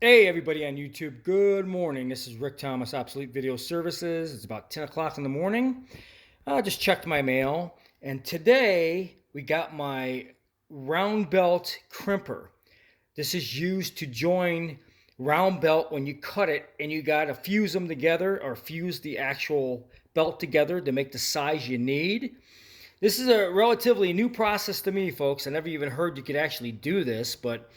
Hey everybody on YouTube, good morning. This is Rick Thomas, Obsolete Video Services. It's about 10 o'clock in the morning. I just checked my mail, and today we got my round belt crimper. This is used to join round belt when you cut it, and you got to fuse them together or fuse the actual belt together to make the size you need. This is a relatively new process to me, folks. I never even heard you could actually do this, but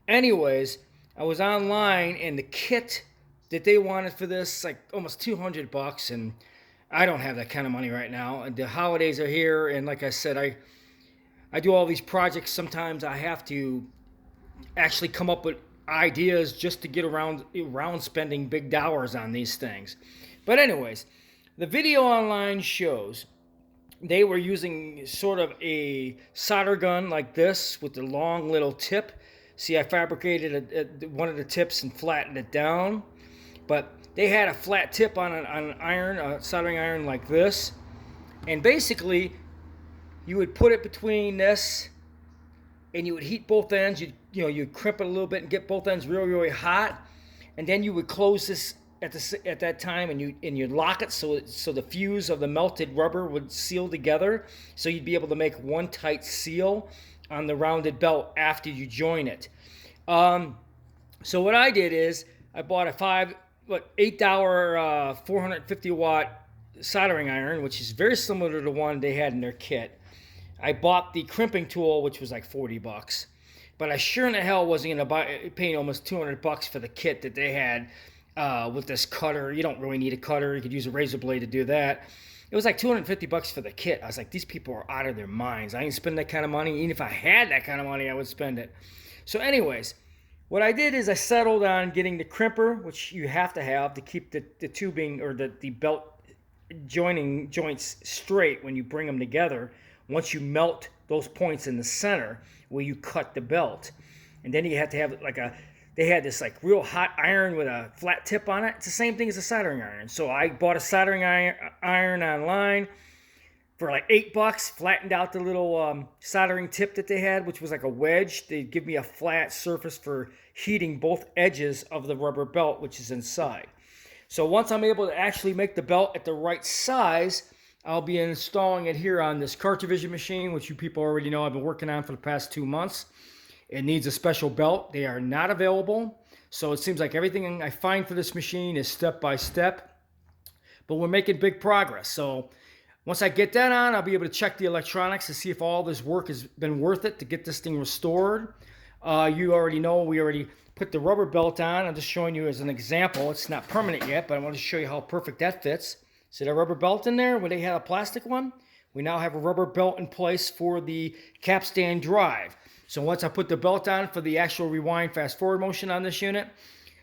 anyways, I was online and the kit that they wanted for this, like almost 200 bucks, and I don't have that kind of money right now. And the holidays are here, and like I said, I do all these projects. Sometimes I have to actually come up with ideas just to get around spending big dollars on these things. But anyways, the video online shows they were using sort of a solder gun like this with the long little tip. See, I fabricated one of the tips and flattened it down, but they had a flat tip on an iron, a soldering iron like this, and basically you would put it between this, and you would heat both ends. You'd crimp it a little bit and get both ends really, really hot, and then you would close this at that time, and you'd lock it so the fuse of the melted rubber would seal together, so you'd be able to make one tight seal on the rounded belt after you join it. So what I did is I bought a $8 450 watt soldering iron, which is very similar to the one they had in their kit. I bought the crimping tool, which was like 40 bucks, but I sure in the hell wasn't gonna paying almost 200 bucks for the kit that they had with this cutter. You don't really need a cutter. You could use a razor blade to do that. It was like 250 bucks for the kit. I was like, these people are out of their minds. I ain't spending that kind of money. Even if I had that kind of money, I would spend it. So anyways, what I did is I settled on getting the crimper, which you have to have to keep the tubing or the belt joints straight when you bring them together. Once you melt those points in the center where you cut the belt. And then you have to have they had this like real hot iron with a flat tip on it. It's the same thing as a soldering iron. So I bought a soldering iron online for like $8, flattened out the little soldering tip that they had, which was like a wedge. They'd give me a flat surface for heating both edges of the rubber belt, which is inside. So once I'm able to actually make the belt at the right size, I'll be installing it here on this Cartivision machine, which you people already know I've been working on for the past 2 months. It needs a special belt. They are not available. So it seems like everything I find for this machine is step by step. But we're making big progress. So once I get that on, I'll be able to check the electronics to see if all this work has been worth it to get this thing restored. You already know we already put the rubber belt on. I'm just showing you as an example. It's not permanent yet, but I want to show you how perfect that fits. See that rubber belt in there where they had a plastic one? We now have a rubber belt in place for the capstan drive. So once I put the belt on for the actual rewind fast forward motion on this unit,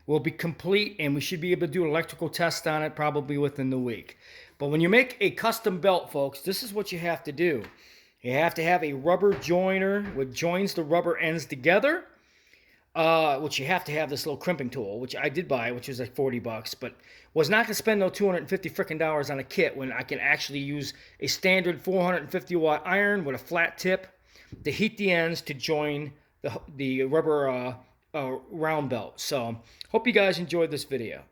we'll be complete, and we should be able to do an electrical test on it probably within the week. But when you make a custom belt, folks, this is what you have to do. You have to have a rubber joiner which joins the rubber ends together, which you have to have this little crimping tool, which I did buy, which was like 40 bucks, but was not going to spend no 250 freaking dollars on a kit when I can actually use a standard 450 watt iron with a flat tip to heat the ends to join the rubber round belt. So hope you guys enjoyed this video.